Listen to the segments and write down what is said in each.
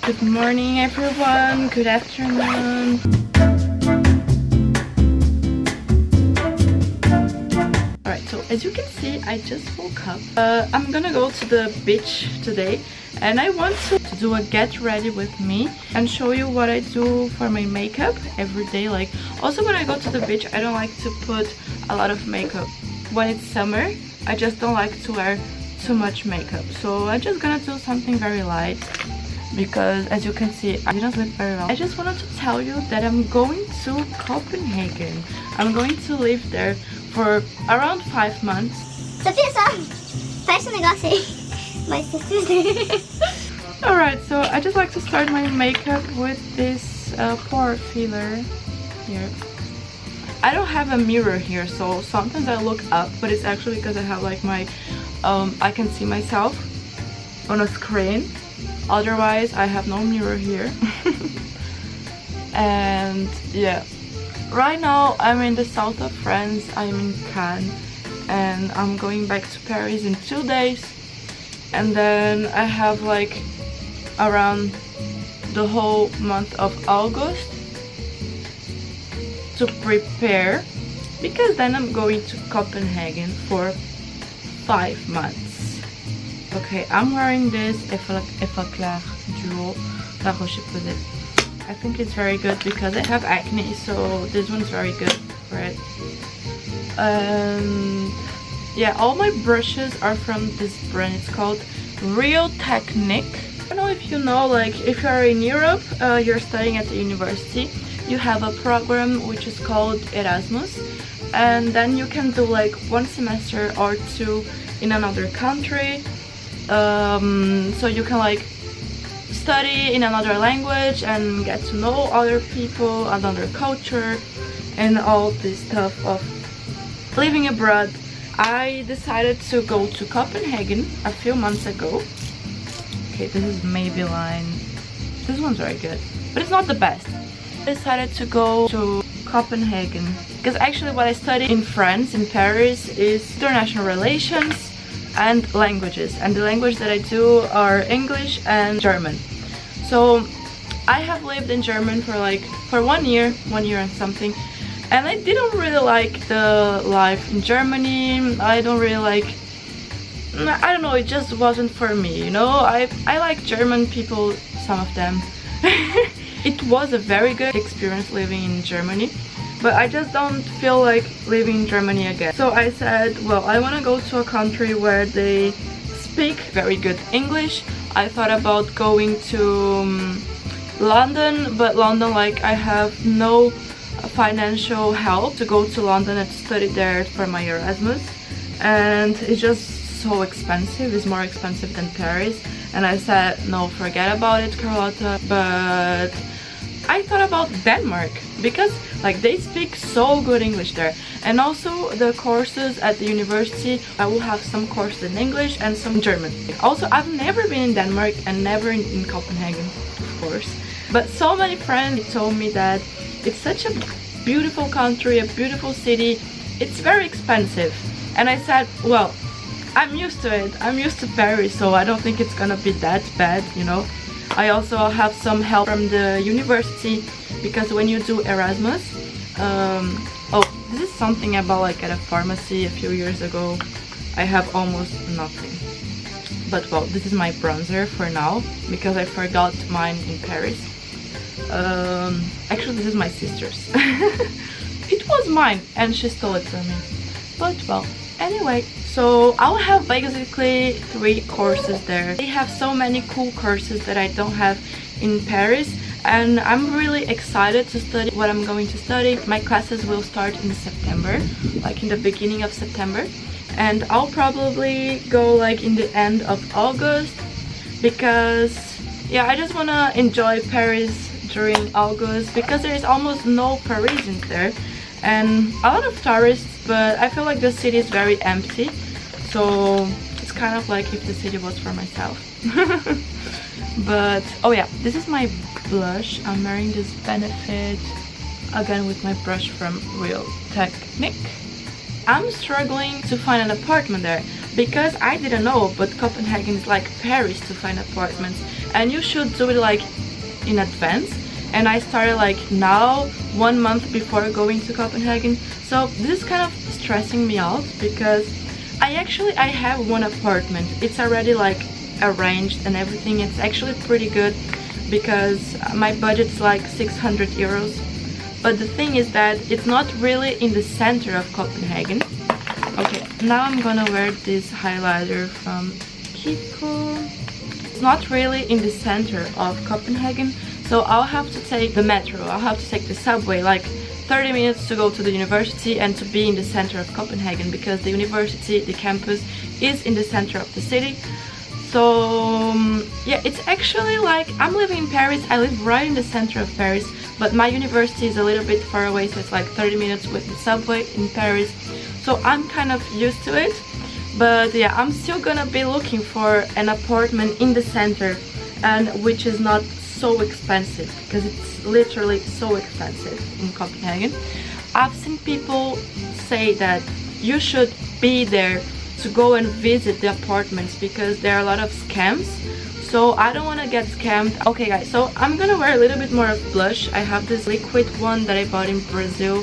Good morning everyone, good afternoon. Alright, so as you can see, I just woke up. I'm gonna go to the beach today and I want to do a get ready with me and show you what I do for my makeup every day. Like, also when I go to the beach, I don't like to put a lot of makeup. When it's summer, I just don't like to wear too much makeup, so I'm just gonna do something very light because as you can see, I didn't sleep very well. I just wanted to tell you that I'm going to Copenhagen. I'm going to live there for around 5 months. First thing I gotta say, my sister's there. Alright, so I just like to start my makeup with this pore filler here. I don't have a mirror here, so sometimes I look up, but it's actually because I have like my I can see myself on a screen. Otherwise I have no mirror here. And yeah, right now I'm in the south of France. I'm in Cannes and I'm going back to Paris in 2 days, and then I have like around the whole month of August to prepare, because then I'm going to Copenhagen for 5 months. Okay, I'm wearing this Effaclar Duo La Roche-Posay. I think it's very good because I have acne, so this one's very good for it. Yeah, all my brushes are from this brand. It's called Real Technique. I don't know if you know, like if you are in Europe, you're studying at the university, you have a program which is called Erasmus, and then you can do like 1 semester or 2 in another country. So you can like study in another language and get to know other people, another culture, and all this stuff of living abroad. I decided to go to Copenhagen a few months ago. Okay, this is Maybelline. This one's very good, but it's not the best. I decided to go to Copenhagen because actually what I study in France, in Paris, is international relations and languages, and the language that I do are English and German. So I have lived in German for 1 year and something, and I didn't really like the life in Germany. I don't know, it just wasn't for me, you know. I like German people, some of them. It was a very good experience living in Germany, but I just don't feel like living in Germany again. So I said, well, I want to go to a country where they speak very good English. I thought about going to London, but London, like, I have no financial help to go to London and study there for my Erasmus, and it's just so expensive. It's more expensive than Paris, and I said, no, forget about it, Carlota. But I thought about Denmark because like they speak so good English there, and also the courses at the university, I will have some courses in English and some German. Also, I've never been in Denmark and never in Copenhagen, of course, but so many friends told me that it's such a beautiful country, a beautiful city. It's very expensive, and I said, well, I'm used to it. I'm used to Paris, so I don't think it's gonna be that bad, you know. I also have some help from the university, because when you do Erasmus, oh, this is something about like at a pharmacy a few years ago. I have almost nothing. But well, this is my bronzer for now, because I forgot mine in Paris. Actually, this is my sister's. It was mine and she stole it from me. But well, anyway, so I'll have basically 3 courses there. They have so many cool courses that I don't have in Paris, and I'm really excited to study what I'm going to study. My classes will start in September, like in the beginning of September, and I'll probably go like in the end of August, because yeah, I just want to enjoy Paris during August, because there is almost no Parisians there and a lot of tourists, but I feel like the city is very empty, so it's kind of like if the city was for myself. But oh yeah, this is my blush. I'm wearing this Benefit, again with my brush from Real Technique. I'm struggling to find an apartment there because I didn't know, but Copenhagen is like Paris to find apartments, and you should do it like in advance. And I started like now, 1 month before going to Copenhagen. So this is kind of stressing me out because I have one apartment. It's already like arranged and everything. It's actually pretty good because my budget's like 600 euros. But the thing is that it's not really in the center of Copenhagen. Okay, now I'm gonna wear this highlighter from Kiko. It's not really in the center of Copenhagen, so I'll have to take the metro. I'll have to take the subway, like 30 minutes to go to the university and to be in the center of Copenhagen, because the university, the campus, is in the center of the city. So yeah, it's actually like I'm living in Paris. I live right in the center of Paris, but my university is a little bit far away, so it's like 30 minutes with the subway in Paris. So I'm kind of used to it. But yeah, I'm still gonna be looking for an apartment in the center, and which is not so expensive, because it's literally so expensive in Copenhagen. I've seen people say that you should be there to go and visit the apartments because there are a lot of scams. So I don't want to get scammed. Okay guys, so I'm gonna wear a little bit more of blush. I have this liquid one that I bought in Brazil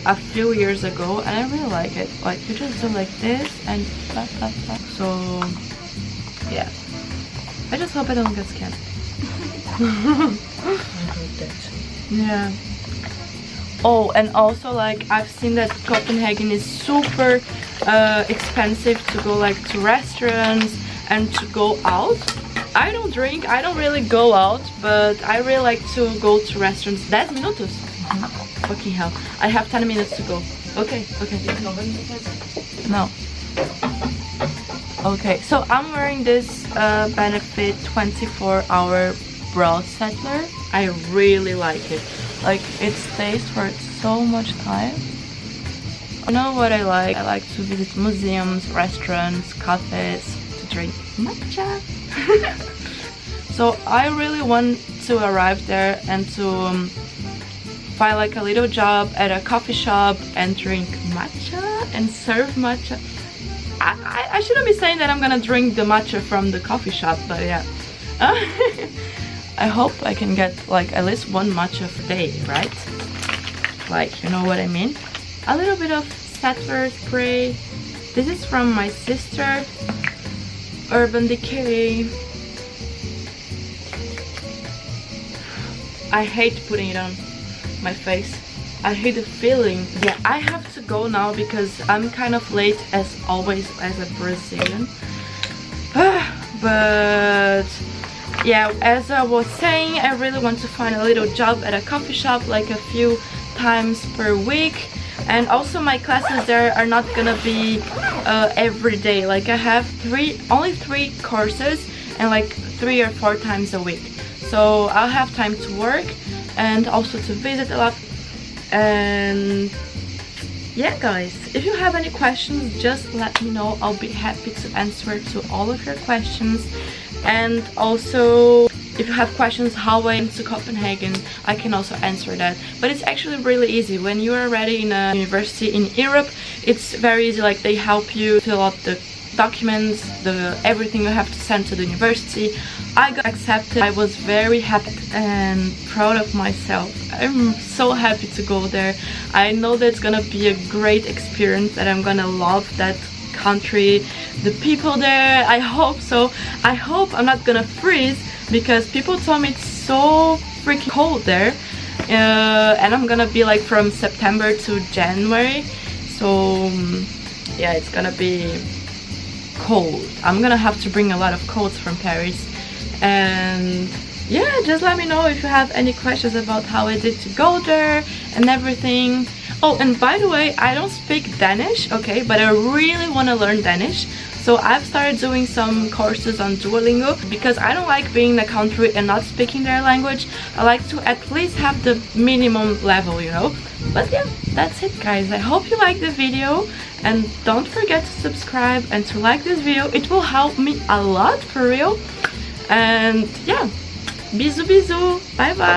a few years ago, and I really like it. Like, you just do like this and blah, blah, blah. So yeah, I just hope I don't get scammed. I hope that. Yeah. Oh, and also like I've seen that Copenhagen is super expensive to go like to restaurants and to go out. I don't drink, I don't really go out, but I really like to go to restaurants. 10 minutos? Fucking hell. I have 10 minutes to go. Okay, okay. No. Okay, so I'm wearing this Benefit 24-hour brow settler. I really like it. Like, it stays for so much time. You know what I like? I like to visit museums, restaurants, cafes, to drink matcha. So I really want to arrive there and to find like a little job at a coffee shop and drink matcha and serve matcha. I shouldn't be saying that I'm gonna drink the matcha from the coffee shop, but yeah. I hope I can get like at least one matcha a day, right? Like, you know what I mean? A little bit of settler spray. This is from my sister, Urban Decay. I hate putting it on my face. I hate the feeling. Yeah, I have to go now because I'm kind of late as always as a Brazilian. But yeah, as I was saying, I really want to find a little job at a coffee shop like a few times per week. And also my classes there are not gonna be every day. Like I have only three courses and like 3 or 4 times a week. So I'll have time to work and also to visit a lot. And yeah guys, if you have any questions, just let me know. I'll be happy to answer to all of your questions. And also, if you have questions how I went to Copenhagen, I can also answer that. But it's actually really easy. When you are already in a university in Europe, it's very easy. Like, they help you fill out the documents, everything you have to send to the university. I got accepted. I was very happy and proud of myself. I'm so happy to go there. I know that it's gonna be a great experience, that I'm gonna love that country, the people there. I hope so. I hope I'm not gonna freeze, because people told me it's so freaking cold there. And I'm gonna be like from September to January. So yeah, it's gonna be cold. I'm gonna have to bring a lot of coats from Paris. And yeah, just let me know if you have any questions about how I did to go there and everything. Oh, and by the way, I don't speak Danish, okay, but I really want to learn Danish. So I've started doing some courses on Duolingo, because I don't like being in a country and not speaking their language. I like to at least have the minimum level, you know. But yeah, that's it guys. I hope you liked the video, and don't forget to subscribe and to like this video. It will help me a lot, for real. And yeah, bisous bisous, bye bye.